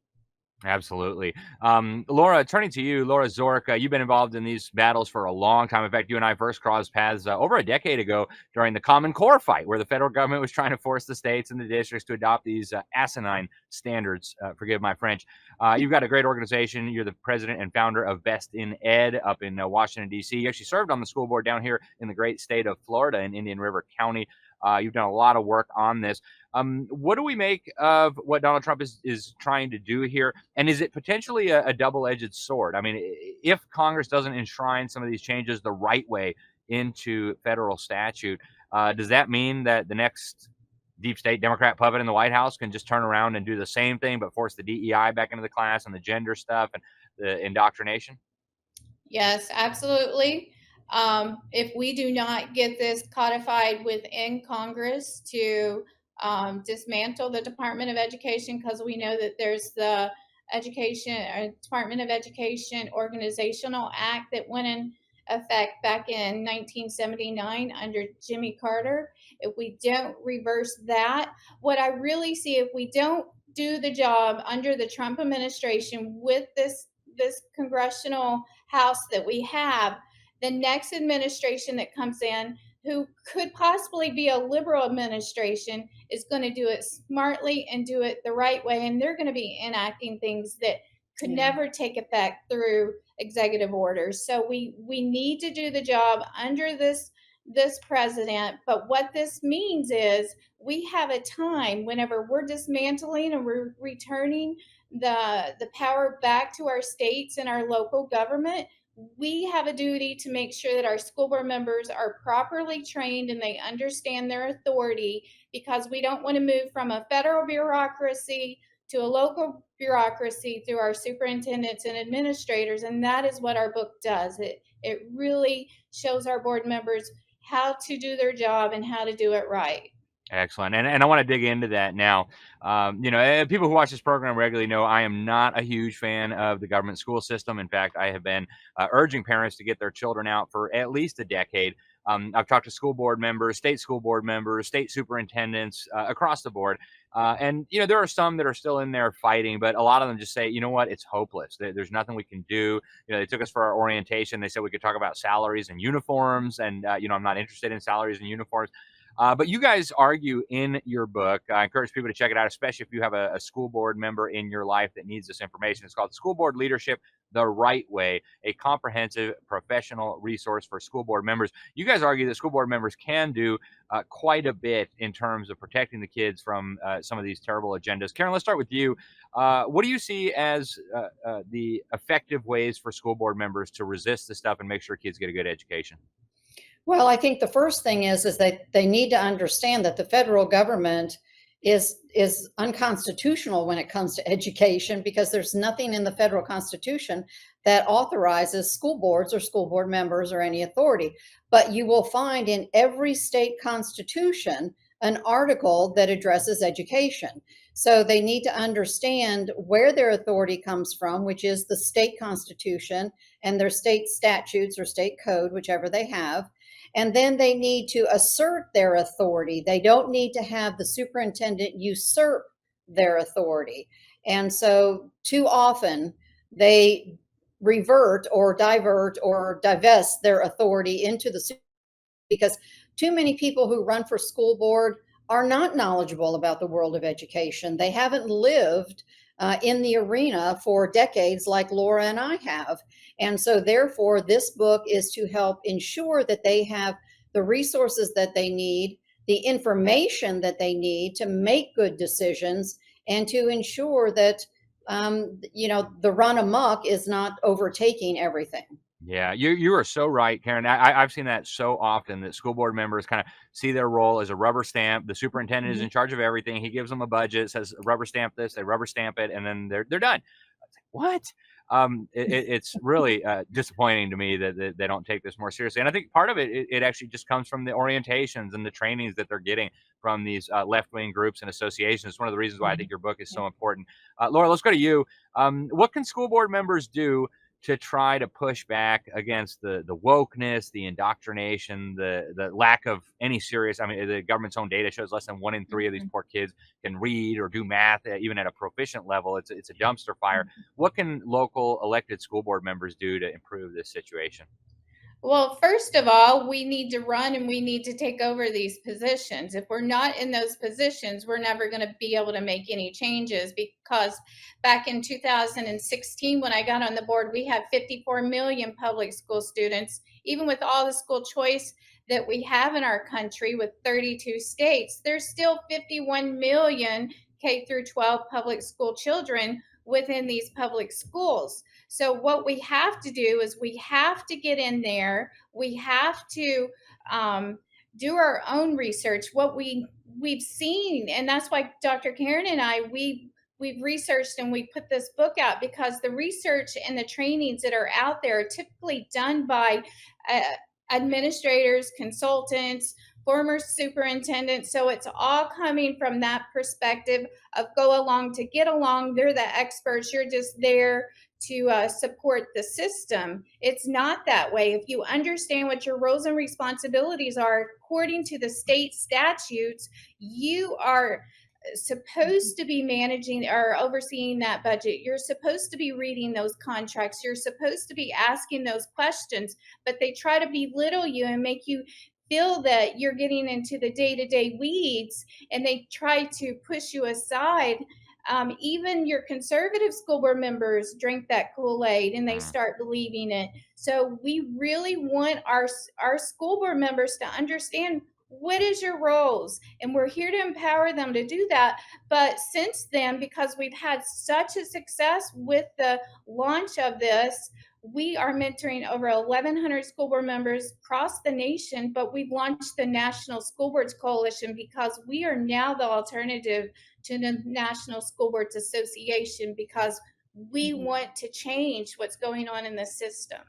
Absolutely. Laura, turning to you, Laura Zorc, you've been involved in these battles for a long time. In fact, you and I first crossed paths over a decade ago during the Common Core fight, where the federal government was trying to force the states and the districts to adopt these asinine standards. Forgive my French. You've got a great organization. You're the president and founder of Best in Ed up in Washington, D.C. You actually served on the school board down here in the great state of Florida in Indian River County. You've done a lot of work on this. What do we make of what Donald Trump is trying to do here? And is it potentially a double-edged sword? I mean, if Congress doesn't enshrine some of these changes the right way into federal statute, does that mean that the next deep state Democrat puppet in the White House can just turn around and do the same thing, but force the DEI back into the class and the gender stuff and the indoctrination? Yes, absolutely. If we do not get this codified within Congress to dismantle the Department of Education, because we know that there's the Department of Education Organizational Act that went in effect back in 1979 under Jimmy Carter. If we don't reverse that, what I really see, if we don't do the job under the Trump administration with this congressional house that we have, the next administration that comes in, who could possibly be a liberal administration, is going to do it smartly and do it the right way. And they're going to be enacting things that could never take effect through executive orders. So we need to do the job under this president. But what this means is we have a time whenever we're dismantling and we're returning the power back to our states and our local government. We have a duty to make sure that our school board members are properly trained and they understand their authority, because we don't want to move from a federal bureaucracy to a local bureaucracy through our superintendents and administrators. And that is what our book does. It really shows our board members how to do their job and how to do it right. Excellent. And I want to dig into that now. People who watch this program regularly know I am not a huge fan of the government school system. In fact, I have been urging parents to get their children out for at least a decade. I've talked to school board members, state school board members, state superintendents across the board. And there are some that are still in there fighting, but a lot of them just say, you know what, it's hopeless. There's nothing we can do. They took us for our orientation. They said we could talk about salaries and uniforms. And, I'm not interested in salaries and uniforms. But you guys argue in your book, I encourage people to check it out, especially if you have a school board member in your life that needs this information. It's called School Board Leadership the Right Way, a comprehensive professional resource for school board members. You guys argue that school board members can do quite a bit in terms of protecting the kids from some of these terrible agendas. Karen, let's start with you. What do you see as the effective ways for school board members to resist this stuff and make sure kids get a good education? Well, I think the first thing is that they need to understand that the federal government is unconstitutional when it comes to education, because there's nothing in the federal constitution that authorizes school boards or school board members or any authority. But you will find in every state constitution an article that addresses education. So they need to understand where their authority comes from, which is the state constitution and their state statutes or state code, whichever they have. And then they need to assert their authority. They don't need to have the superintendent usurp their authority. And so too often they revert or divert or divest their authority into the, because too many people who run for school board are not knowledgeable about the world of education. They haven't lived in the arena for decades like Laura and I have. And so therefore, this book is to help ensure that they have the resources that they need, the information that they need to make good decisions, and to ensure that, the run amok is not overtaking everything. Yeah, you are so right, Karen. I've seen that so often, that school board members kind of see their role as a rubber stamp. The superintendent is in charge of everything. He gives them a budget, says rubber stamp this, they rubber stamp it, and then they're done. It's like, what? It's really disappointing to me that they don't take this more seriously. And I think part of it actually just comes from the orientations and the trainings that they're getting from these left-wing groups and associations. It's one of the reasons why I think your book is so important. Laura, let's go to you. What can school board members do to try to push back against the wokeness, the indoctrination, the lack of any serious. I mean, the government's own data shows less than 1 in 3 of these poor kids can read or do math, even at a proficient level. It's a dumpster fire. What can local elected school board members do to improve this situation? Well, first of all, we need to run and we need to take over these positions. If we're not in those positions, we're never going to be able to make any changes, because back in 2016, when I got on the board, we had 54 million public school students. Even with all the school choice that we have in our country with 32 states, there's still 51 million K through 12 public school children within these public schools. So what we have to do is we have to get in there. We have to do our own research. What we've seen, and that's why Dr. Karen and I, we've researched and we put this book out, because the research and the trainings that are out there are typically done by administrators, consultants, former superintendents. So it's all coming from that perspective of go along to get along. They're the experts. You're just there to support the system. It's not that way. If you understand what your roles and responsibilities are according to the state statutes, you are supposed to be managing or overseeing that budget. You're supposed to be reading those contracts. You're supposed to be asking those questions, but they try to belittle you and make you feel that you're getting into the day-to-day weeds, and they try to push you aside. Even your conservative school board members drink that Kool-Aid and they start believing it. So we really want our school board members to understand what is your roles, and we're here to empower them to do that. But since then, because we've had such a success with the launch of this, we are mentoring over 1,100 school board members across the nation, but we've launched the National School Boards Coalition because we are now the alternative to the National School Boards Association, because we want to change what's going on in the system.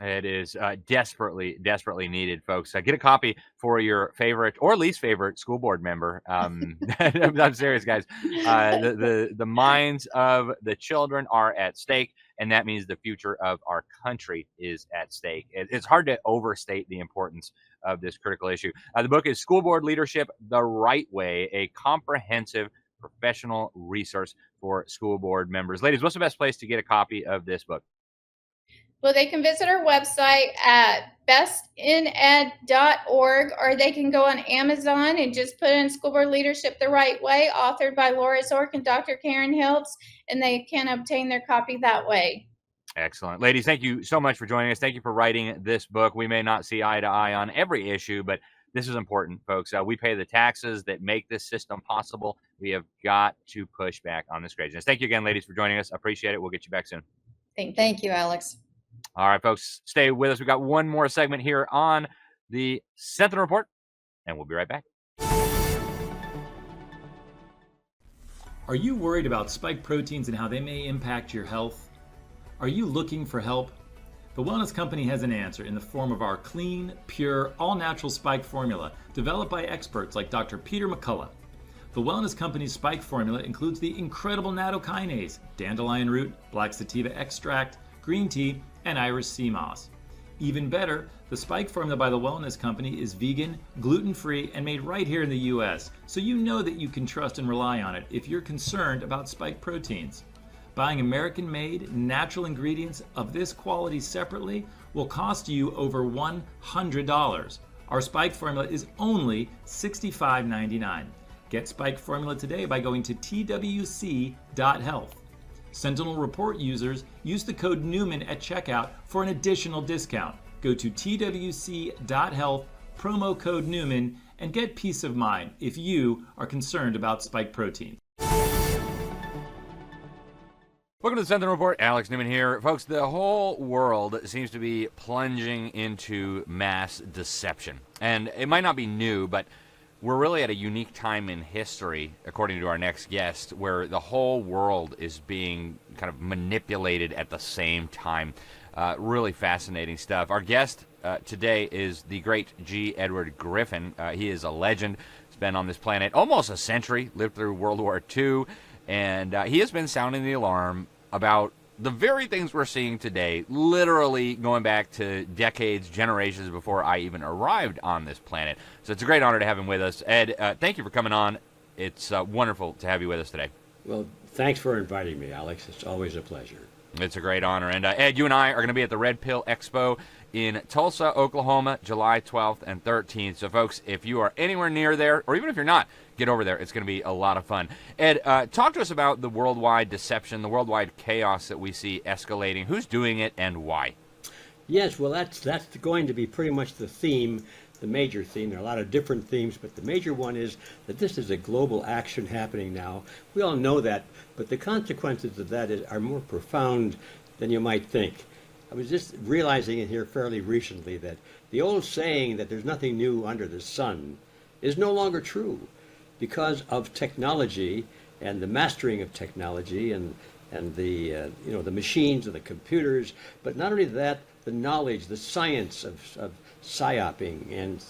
It is desperately needed, folks. Get a copy for your favorite or least favorite school board member. I'm serious, guys. The minds of the children are at stake, and that means the future of our country is at stake. It's hard to overstate the importance of this critical issue. The book is School Board Leadership the Right Way, a comprehensive professional resource for school board members. Ladies, what's the best place to get a copy of this book? Well, they can visit our website at bestined.org, or they can go on Amazon and just put in School Board Leadership the Right Way, authored by Laura Zorc and Dr. Karen Hiltz, and they can obtain their copy that way. Excellent. Ladies, thank you so much for joining us. Thank you for writing this book. We may not see eye to eye on every issue, but this is important, folks. We pay the taxes that make this system possible. We have got to push back on this craziness. Thank you again, ladies, for joining us. Appreciate it. We'll get you back soon. Thank you, Alex. All right, folks, stay with us. We've got one more segment here on the Sentinel Report, and we'll be right back. Are you worried about spike proteins and how they may impact your health? Are you looking for help? The Wellness Company has an answer in the form of our clean, pure, all-natural spike formula developed by experts like Dr. Peter McCullough. The Wellness Company's spike formula includes the incredible nattokinase, dandelion root, black sativa extract, green tea, and iris sea moss. Even better, the spike formula by the Wellness Company is vegan, gluten-free, and made right here in the US, so you know that you can trust and rely on it if you're concerned about spike proteins. Buying American-made, natural ingredients of this quality separately will cost you over $100. Our spike formula is only $65.99. Get spike formula today by going to twc.health. Sentinel Report users use the code Newman at checkout for an additional discount. Go to twc.health, promo code Newman, and get peace of mind if you are concerned about spike protein. Welcome to the Sentinel Report. Alex Newman here. Folks, the whole world seems to be plunging into mass deception. And it might not be new, but we're really at a unique time in history, according to our next guest, where the whole world is being kind of manipulated at the same time. Really fascinating stuff. Our guest today is the great G. Edward Griffin. He is a legend. He's been on this planet almost a century, lived through World War II, and he has been sounding the alarm about the very things we're seeing today, literally going back to decades, generations before I even arrived on this planet. So it's a great honor to have him with us. Ed, thank you for coming on. It's wonderful to have you with us today. Well, thanks for inviting me, Alex. It's always a pleasure. It's a great honor. And Ed, you and I are going to be at the Red Pill Expo in Tulsa, Oklahoma, July 12th and 13th. So, folks, if you are anywhere near there, or even if you're not, get over there. It's going to be a lot of fun. Ed, talk to us about the worldwide deception, the worldwide chaos that we see escalating. Who's doing it and why? Yes, well, that's going to be pretty much the theme, the major theme. There are a lot of different themes, but the major one is that this is a global action happening now. We all know that, but the consequences of that are more profound than you might think. I was just realizing it here fairly recently that the old saying that there's nothing new under the sun is no longer true because of technology and the mastering of technology and the the machines and the computers. But not only that, the knowledge, the science of psyoping and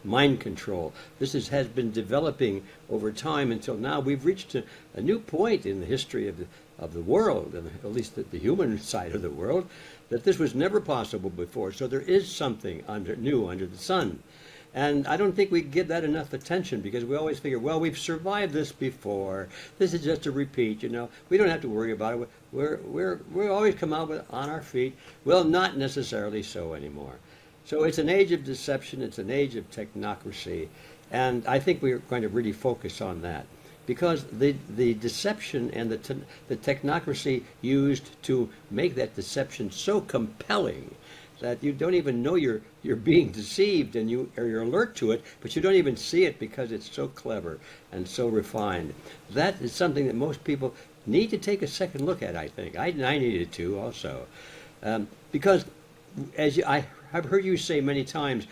mind control. This has been developing over time until now. We've reached a new point in the history of the world, and at least the human side of the world, that this was never possible before. So there is something new under the sun. And I don't think we give that enough attention because we always figure, well, we've survived this before. This is just a repeat, We don't have to worry about it. We always come out on our feet. Well, not necessarily so anymore. So it's an age of deception. It's an age of technocracy. And I think we're going to really focus on that because the deception and the technocracy used to make that deception so compelling that you don't even know you're being deceived and you're alert to it, but you don't even see it because it's so clever and so refined. That is something that most people need to take a second look at, I think. I needed to also. Because I've heard you say many times,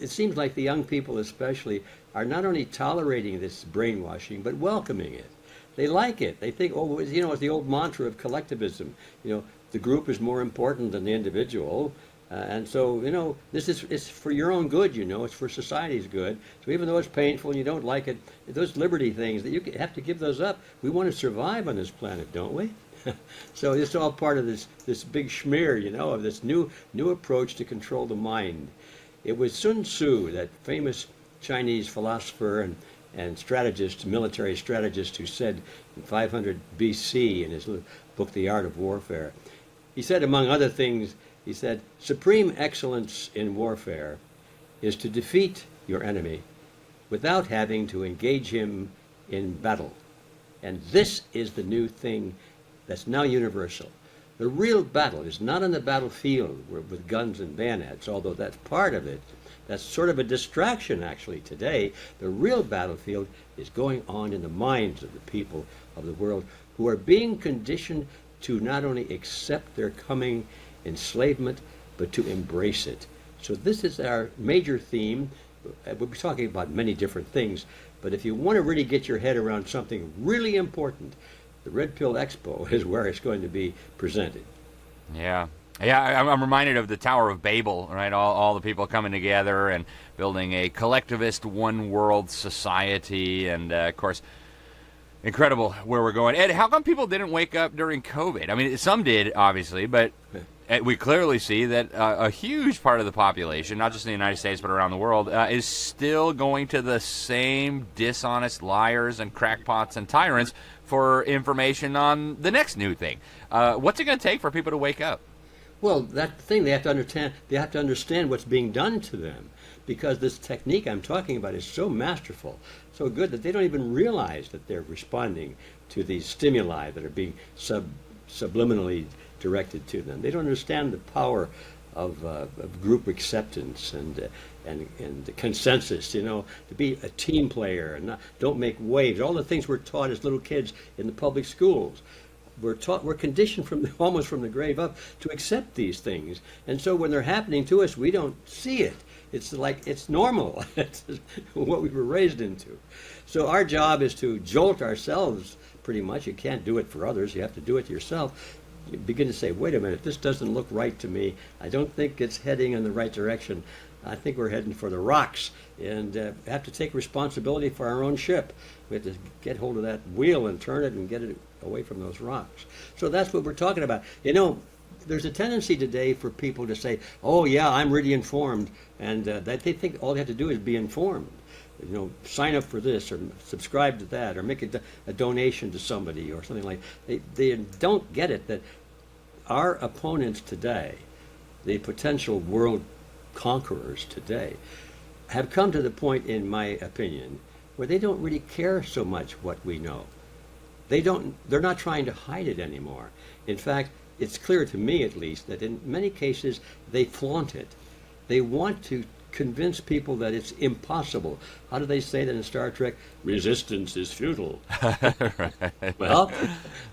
it seems like the young people especially are not only tolerating this brainwashing, but welcoming it. They like it. They think, it's the old mantra of collectivism. The group is more important than the individual. And so, it's for your own good, it's for society's good. So even though it's painful and you don't like it, those liberty things, that you have to give those up. We want to survive on this planet, don't we? So it's all part of this big schmear, of this new approach to control the mind. It was Sun Tzu, that famous Chinese philosopher and strategist, military strategist, who said in 500 BC in his book, The Art of Warfare, he said, among other things, he said, supreme excellence in warfare is to defeat your enemy without having to engage him in battle. And this is the new thing that's now universal. The real battle is not on the battlefield with guns and bayonets, although that's part of it. That's sort of a distraction, actually, today. The real battlefield is going on in the minds of the people of the world who are being conditioned to not only accept their coming enslavement, but to embrace it. So this is our major theme. We'll be talking about many different things, but if you want to really get your head around something really important, the Red Pill Expo is where it's going to be presented. Yeah, I'm reminded of the Tower of Babel, right? All the people coming together and building a collectivist one-world society, and of course, incredible where we're going. Ed, how come people didn't wake up during COVID? I mean, some did, obviously, but we clearly see that a huge part of the population, not just in the United States but around the world, is still going to the same dishonest liars and crackpots and tyrants for information on the next new thing. What's it going to take for people to wake up? Well, that thing, they have to understand what's being done to them, because this technique I'm talking about is so masterful, so good, that they don't even realize that they're responding to these stimuli that are being subliminally directed to them. They don't understand the power of group acceptance and consensus, to be a team player and don't make waves. All the things we're taught as little kids in the public schools. We're conditioned almost from the grave up to accept these things. And so when they're happening to us, we don't see it. It's like it's normal. It's what we were raised into. So our job is to jolt ourselves, pretty much. You can't do it for others. You have to do it yourself. You begin to say, wait a minute, this doesn't look right to me. I don't think it's heading in the right direction. I think we're heading for the rocks, and have to take responsibility for our own ship. We have to get hold of that wheel and turn it and get it away from those rocks. So that's what we're talking about. You know, there's a tendency today for people to say, oh yeah, I'm really informed, and that they think all they have to do is be informed. You know, sign up for this or subscribe to that or make a donation to somebody or something like that. They don't get it that our opponents today, the potential world conquerors today, have come to the point, in my opinion, where they don't really care so much what we know. They're not trying to hide it anymore. In fact, it's clear to me at least that in many cases they flaunt it. They want to convince people that it's impossible. How do they say that in Star Trek? Resistance is futile. Right. Well,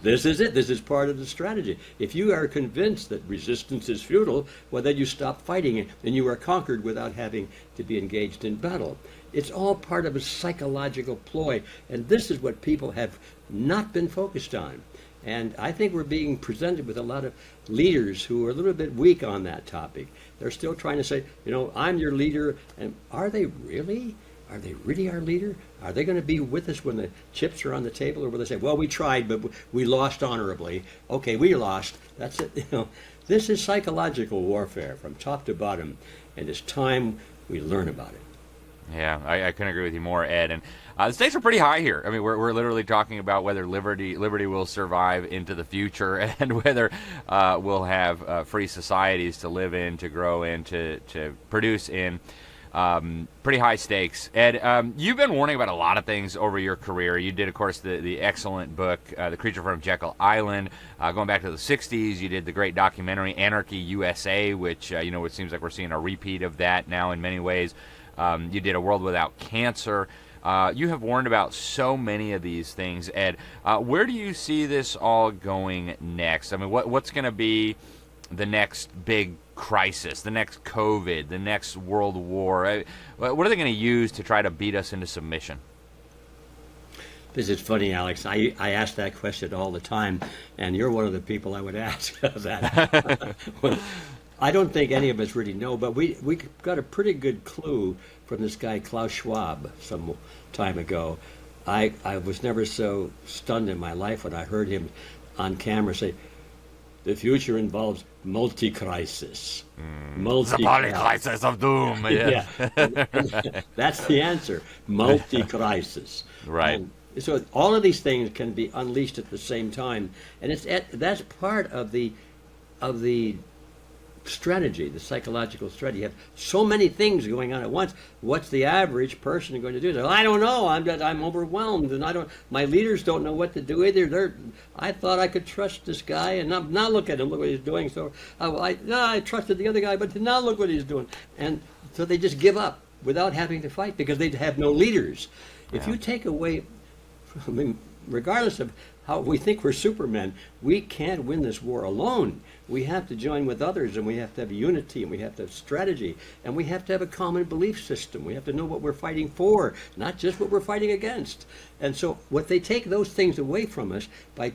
this is it. This is part of the strategy. If you are convinced that resistance is futile, well, then you stop fighting it and you are conquered without having to be engaged in battle. It's all part of a psychological ploy, and this is what people have not been focused on. And I think we're being presented with a lot of leaders who are a little bit weak on that topic. They're still trying to say, you know, I'm your leader. And are they really? Are they really our leader? Are they going to be with us when the chips are on the table? Or will they say, well, we tried, but we lost honorably. Okay, we lost. That's it. You know, this is psychological warfare from top to bottom. And it's time we learn about it. Yeah, I couldn't agree with you more, Ed. And the stakes are pretty high here. I mean, we're literally talking about whether liberty will survive into the future, and whether we'll have free societies to live in, to grow in, to produce in. Pretty high stakes. Ed, you've been warning about a lot of things over your career. You did, of course, the excellent book, The Creature from Jekyll Island, going back to the 60s. You did the great documentary, Anarchy USA, which, it seems like we're seeing a repeat of that now in many ways. You did A World Without Cancer. You have warned about so many of these things, Ed. Where do you see this all going next? I mean, what's going to be the next big crisis, the next COVID, the next world war? What are they going to use to try to beat us into submission? This is funny, Alex. I ask that question all the time, and you're one of the people I would ask that. I don't think any of us really know, but we got a pretty good clue from this guy Klaus Schwab some time ago. I was never so stunned in my life when I heard him on camera say, the future involves multi-crisis. The polycrisis of doom. Yeah. That's the answer, multi-crisis. Right. So all of these things can be unleashed at the same time, and that's part of the strategy, the psychological strategy. You have so many things going on at once. What's the average person going to do? I don't know. I'm overwhelmed, and my leaders don't know what to do either. I thought I could trust this guy, and now look at him. Look what he's doing. So I trusted the other guy, but now look what he's doing. And so they just give up without having to fight because they have no leaders. If you take away, regardless of how we think we're supermen, we can't win this war alone. We have to join with others, and we have to have unity, and we have to have strategy, and we have to have a common belief system. We have to know what we're fighting for, not just what we're fighting against. And so what they take those things away from us by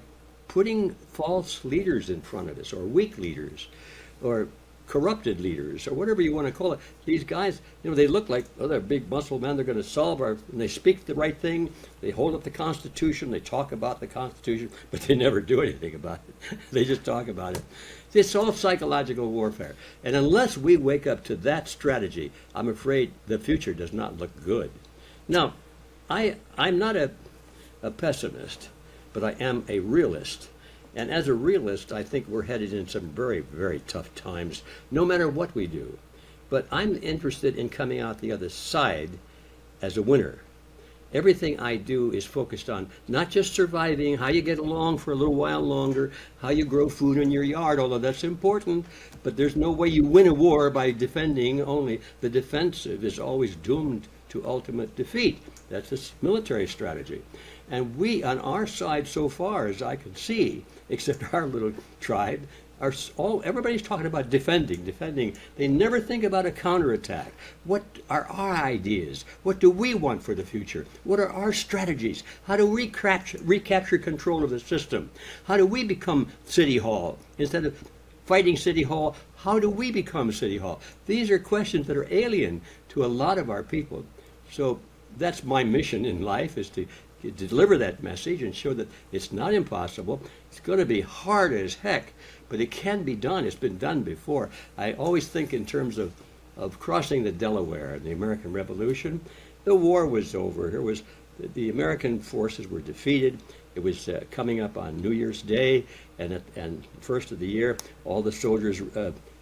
putting false leaders in front of us, or weak leaders, or corrupted leaders, or whatever you want to call it. These guys, they look like, they're big muscle men, they're going to solve and they speak the right thing, they hold up the Constitution, they talk about the Constitution, but they never do anything about it. They just talk about it. It's all psychological warfare. And unless we wake up to that strategy, I'm afraid the future does not look good. Now, I'm not a pessimist, but I am a realist. And as a realist, I think we're headed in some very, very tough times, no matter what we do. But I'm interested in coming out the other side as a winner. Everything I do is focused on not just surviving, how you get along for a little while longer, how you grow food in your yard, although that's important, but there's no way you win a war by defending only. The defensive is always doomed to ultimate defeat. That's a military strategy. And we, on our side so far, as I can see, except our little tribe, everybody's talking about defending. They never think about a counterattack. What are our ideas? What do we want for the future? What are our strategies? How do we recapture control of the system? How do we become City Hall instead of fighting City Hall. How do we become City Hall? These are questions that are alien to a lot of our people. So that's my mission in life, is to deliver that message and show that it's not impossible. It's going to be hard as heck, but it can be done. It's been done before. I always think in terms of crossing the Delaware in the American Revolution. The war was over. The American forces were defeated. It was coming up on New Year's Day, and first of the year, all the soldiers'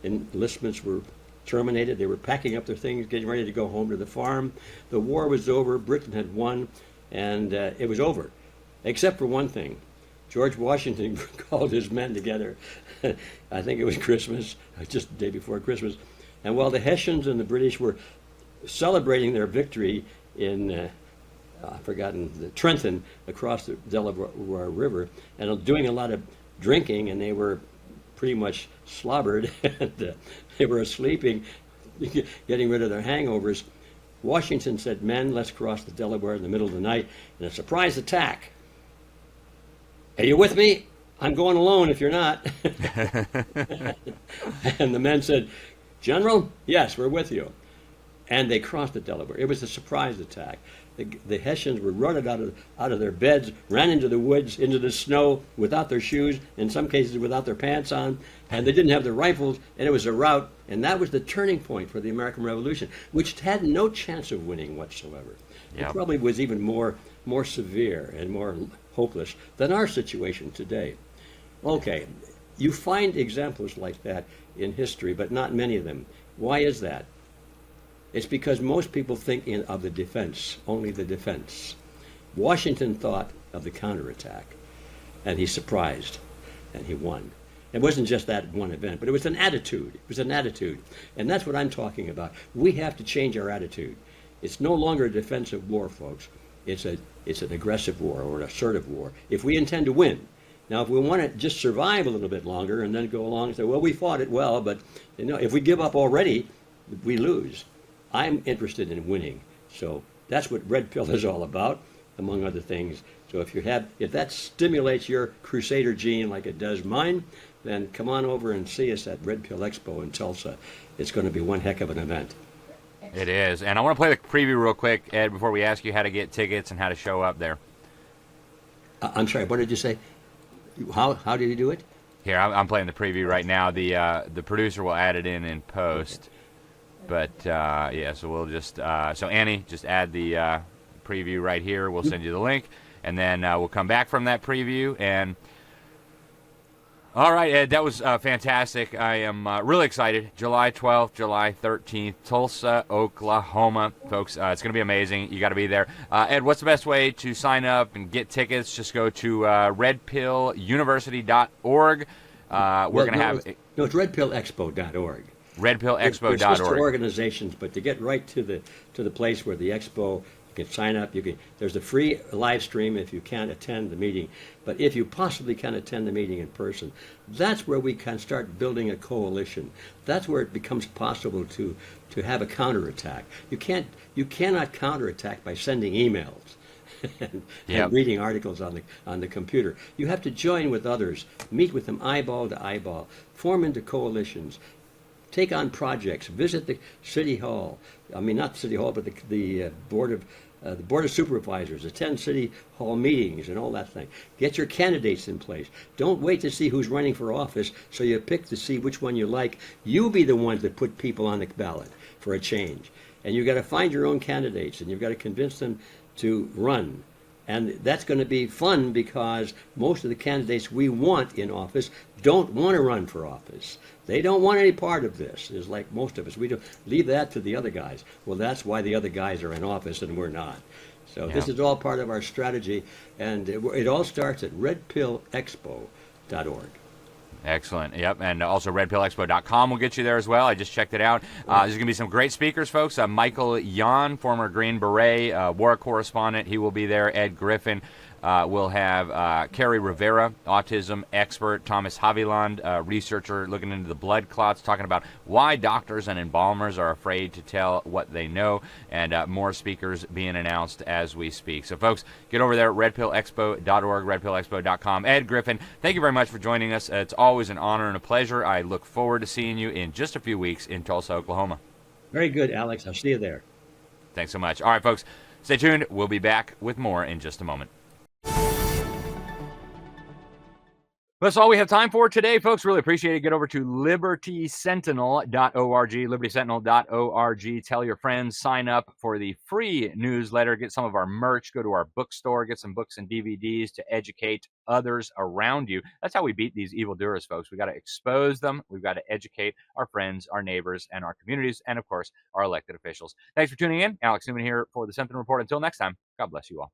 enlistments were terminated. They were packing up their things, getting ready to go home to the farm. The war was over. Britain had won, and it was over, except for one thing. George Washington called his men together. I think it was Christmas, just the day before Christmas. And while the Hessians and the British were celebrating their victory in, I've forgotten, the Trenton across the Delaware River, and doing a lot of drinking, and they were pretty much slobbered, and they were sleeping, getting rid of their hangovers, Washington said, "Men, let's cross the Delaware in the middle of the night in a surprise attack. Are you with me? I'm going alone if you're not." And the men said, "General, yes, we're with you." And they crossed the Delaware. It was a surprise attack. The Hessians were running out of their beds, ran into the woods, into the snow, without their shoes, in some cases without their pants on, and they didn't have their rifles, and it was a rout. And that was the turning point for the American Revolution, which had no chance of winning whatsoever. Yep. It probably was even more severe and more hopeless than our situation today. Okay, you find examples like that in history, but not many of them. Why is that? It's because most people think of the defense, only the defense. Washington thought of the counterattack, and he surprised, and he won. It wasn't just that one event, but it was an attitude. It was an attitude, and that's what I'm talking about. We have to change our attitude. It's no longer a defensive war, folks. It's an aggressive war or an assertive war, if we intend to win. Now, if we want to just survive a little bit longer and then go along and say, well, we fought it well, but if we give up already, we lose. I'm interested in winning. So that's what Red Pill is all about, among other things. So if that stimulates your crusader gene like it does mine, then come on over and see us at Red Pill Expo in Tulsa. It's going to be one heck of an event. It is. And I want to play the preview real quick, Ed, before we ask you how to get tickets and how to show up there. I'm sorry, what did you say? How did you do it? Here, I'm playing the preview right now. The producer will add it in post. Okay. But, yeah, so we'll just, so Annie, just add the preview right here. We'll send you the link, and then we'll come back from that preview. And, all right, Ed, that was fantastic. I am really excited. July 12th, July 13th, Tulsa, Oklahoma. Folks, it's going to be amazing. You got to be there. Ed, what's the best way to sign up and get tickets? Just go to redpilluniversity.org. We're going to have... No, it's redpillexpo.org. redpillexpo.org. It's just organizations, but to get right to the place where the expo, you can sign up. There's a free live stream if you can't attend the meeting, but if you possibly can attend the meeting in person, that's where we can start building a coalition. That's where it becomes possible to have a counterattack. You cannot counterattack by sending emails and reading articles on the computer. You have to join with others, meet with them eyeball to eyeball, form into coalitions. Take on projects. Visit the city hall. I mean, not city hall, but the board of supervisors. Attend city hall meetings and all that thing. Get your candidates in place. Don't wait to see who's running for office, so you pick to see which one you like. You be the ones that put people on the ballot for a change, and you've got to find your own candidates, and you've got to convince them to run. And that's going to be fun because most of the candidates we want in office don't want to run for office. They don't want any part of this. It's like most of us. We don't leave that to the other guys. Well, that's why the other guys are in office and we're not. So This is all part of our strategy, and it all starts at redpillexpo.org. Excellent. Yep. And also redpillexpo.com will get you there as well. I just checked it out. There's going to be some great speakers, folks. Michael Yon, former Green Beret war correspondent. He will be there. Ed Griffin, We'll have Carrie Rivera, autism expert, Thomas Haviland, researcher looking into the blood clots, talking about why doctors and embalmers are afraid to tell what they know, and more speakers being announced as we speak. So, folks, get over there at redpillexpo.org, redpillexpo.com. Ed Griffin, thank you very much for joining us. It's always an honor and a pleasure. I look forward to seeing you in just a few weeks in Tulsa, Oklahoma. Very good, Alex. I'll see you there. Thanks so much. All right, folks, stay tuned. We'll be back with more in just a moment. That's all we have time for today, folks. Really appreciate it. Get over to libertysentinel.org, libertysentinel.org. Tell your friends, sign up for the free newsletter, get some of our merch, go to our bookstore, get some books and DVDs to educate others around you. That's how we beat these evildoers, folks. We got to expose them. We've got to educate our friends, our neighbors, and our communities, and of course, our elected officials. Thanks for tuning in. Alex Newman here for the Sentinel Report. Until next time, God bless you all.